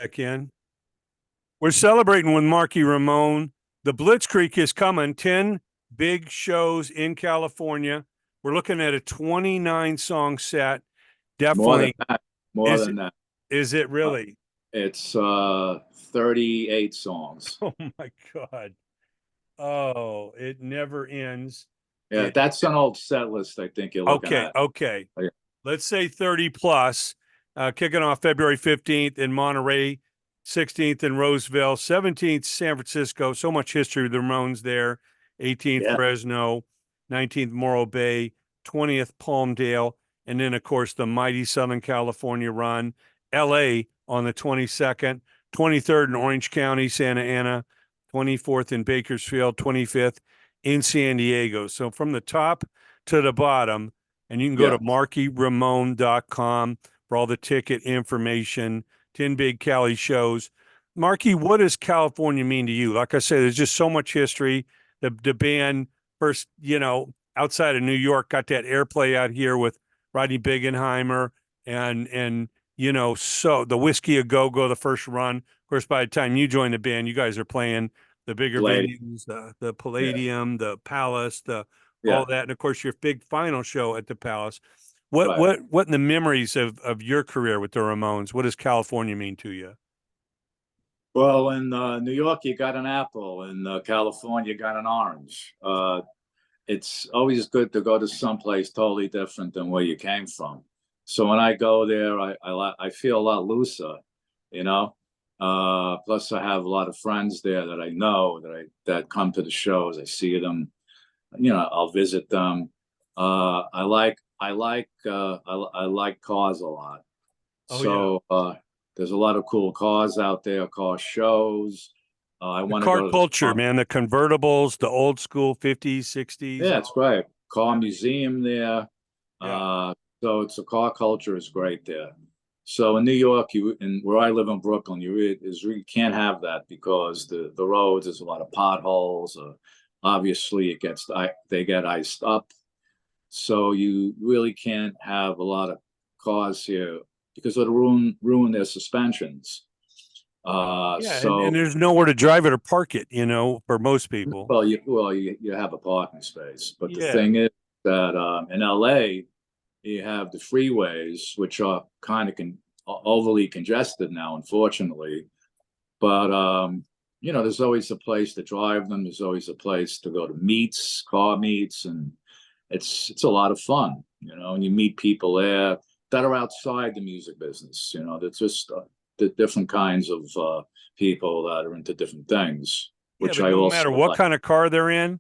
back in. We're celebrating with Marky Ramone. The Blitzkrieg is coming. 10 big shows in California. We're looking at a 29-song set. More than Definitely. that. More Is than that. is it really? It's 38 songs. Oh my God. Oh, it never ends. Yeah, that's an old set list I think you're looking Okay, at. okay. Yeah. Let's say 30 plus. Kicking off February 15th in Monterey, 16th in Roseville, 17th San Francisco. So much history with the Ramones there. 18th Yeah. Fresno, 19th Morro Bay, 20th Palmdale, and then of course the mighty Southern California run. LA on the 22nd, 23rd in Orange County, Santa Ana, 24th in Bakersfield, 25th in San Diego. So from the top to the bottom, and you can go Yeah. to markyramone.com for all the ticket information. 10 big Cali shows. Marky, what does California mean to you? Like I said, there's just so much history. The band first, outside of New York, got that airplay out here with Rodney Bingenheimer and so the Whiskey a Go-Go, the first run. Of course, by the time you joined the band, you guys are playing the bigger venues, the Palladium, the Palace, all that, and of course your big final show at the Palace. What in the memories of your career with the Ramones? What does California mean to you? Well, in New York, you got an apple. In California, you got an orange. It's always good to go to someplace totally different than where you came from. So when I go there, I feel a lot looser, you know. Plus, I have a lot of friends there that I know that come to the shows. I see them, I'll visit them. I like cars a lot. So there's a lot of cool cars out there, car shows. I want to car go to culture, man. The convertibles, the old school 50s, 60s. Yeah, it's great. Car museum there. Yeah. So it's a car culture is great there. So in New York, and where I live in Brooklyn, you can't have that because the roads, there's a lot of potholes. Obviously, they get iced up. So you really can't have a lot of cars here because it'll ruin their suspensions. And there's nowhere to drive it or park it, for most people. Well, you have a parking space, but the Yeah. thing is that in LA you have the freeways, which are kind of overly congested now, unfortunately. But there's always a place to drive them. There's always a place to go to car meets, and it's a lot of fun, and you meet people there that are outside the music business. That's just the different kinds of people that are into different things. Which but no matter what kind of car they're in,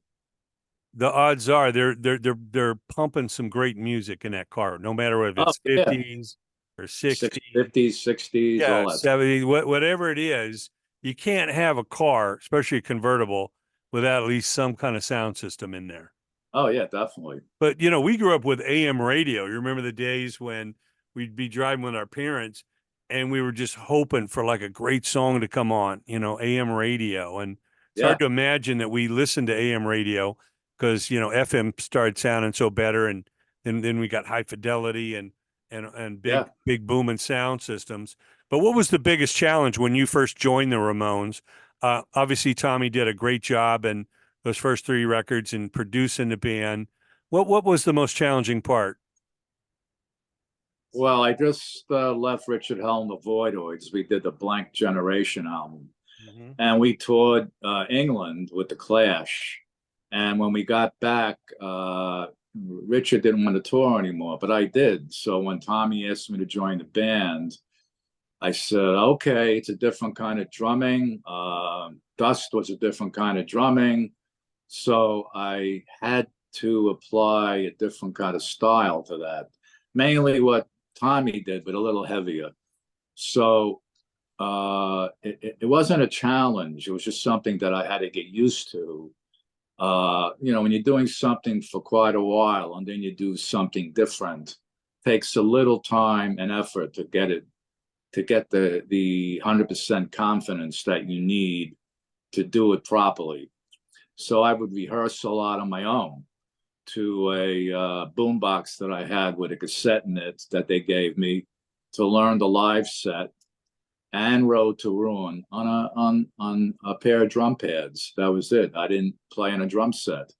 the odds are they're pumping some great music in that car, no matter if it's 50s or 60s, 50s, 60s, all that 70s, whatever it is. You can't have a car, especially a convertible, without at least some kind of sound system in there. Oh yeah, definitely. But we grew up with AM radio. You remember the days when we'd be driving with our parents and we were just hoping for like a great song to come on, AM radio. And it's hard to imagine that we listened to AM radio because, FM started sounding so better. And then we got high fidelity and big booming sound systems. But what was the biggest challenge when you first joined the Ramones? Obviously, Tommy did a great job and those first 3 records and producing the band. What was the most challenging part? Well, I just left Richard Hell and the Voidoids. We did the Blank Generation album. And we toured England with the Clash. And when we got back, Richard didn't want to tour anymore, but I did. So when Tommy asked me to join the band, I said, okay, it's a different kind of drumming. Dust was a different kind of drumming. So I had to apply a different kind of style to that. Mainly what Tommy did, but a little heavier. So it wasn't a challenge. It was just something that I had to get used to. When you're doing something for quite a while and then you do something different, takes a little time and effort to get the 100% confidence that you need to do it properly. So I would rehearse a lot on my own to a boombox that I had with a cassette in it that they gave me to learn the live set. and rode to Rouen on a pair of drum pads. That was it. I didn't play in a drum set.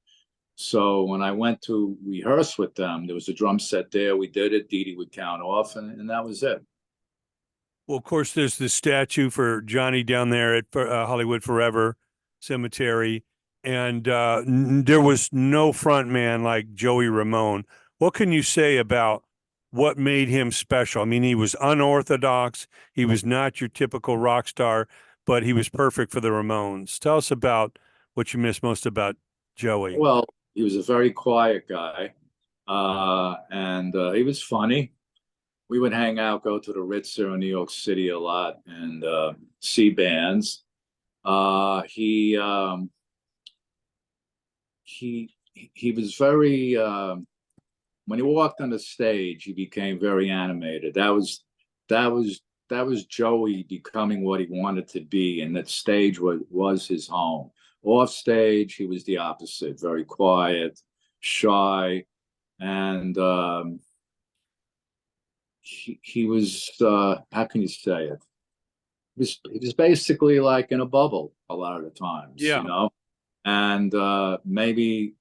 So when I went to rehearse with them, there was a drum set there. We did it. Dee Dee would count off, and that was it. Well, of course, there's the statue for Johnny down there at Hollywood Forever Cemetery, and there was no front man like Joey Ramone. What can you say about what made him special? I mean, he was unorthodox. He was not your typical rock star, but he was perfect for the Ramones. Tell us about what you miss most about Joey. Well, he was a very quiet guy, and he was funny. We would hang out, go to the Ritz in New York City a lot, and see bands. He was very when he walked on the stage, he became very animated. That was Joey becoming what he wanted to be, and that stage was his home. Off stage, he was the opposite, very quiet, shy, and he was how can you say it? He was basically like in a bubble a lot of the times, Yeah. you know, and maybe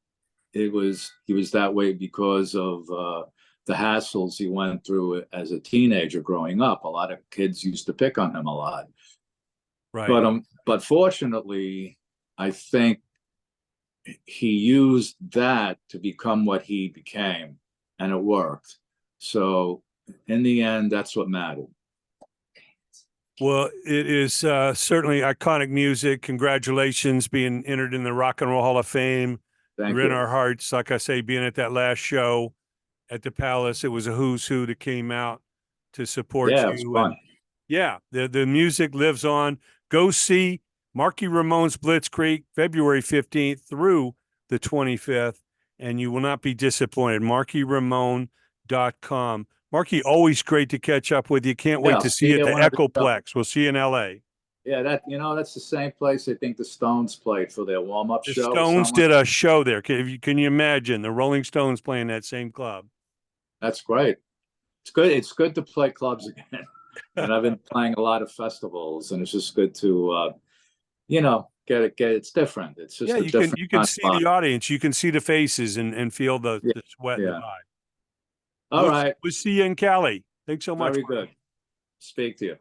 he was that way because of the hassles he went through as a teenager growing up. A lot of kids used to pick on him a lot, Right. But fortunately, I think he used that to become what he became, and it worked. So in the end, that's what mattered. Well, it is certainly iconic music. Congratulations being entered in the Rock and Roll Hall of Fame. Thank You're in you. our hearts. Like I say, being at that last show at the Palace, it was a who's who that came out to support Yeah, it was you. fun. And yeah, the music lives on. Go see Marky Ramone's Blitzkrieg, February 15th through the 25th, and you will not be disappointed. MarkyRamone.com. Marky, always great to catch up with you. Can't wait Yeah, to see you at the one of Echoplex. We'll see you in LA. Yeah, that's the same place I think the Stones played for their warm-up The show. Stones did a show there. Can you imagine the Rolling Stones playing that same club? That's great. It's good. It's good to play clubs again. And I've been playing a lot of festivals, and it's just good to, get it. It's different. It's just Yeah, a different you kind can of see vibe. the audience. You can see the faces and feel the Yeah, sweat and the yeah. vibe. All right. We'll see you in Cali. Thanks so much. Very good. Speak to you.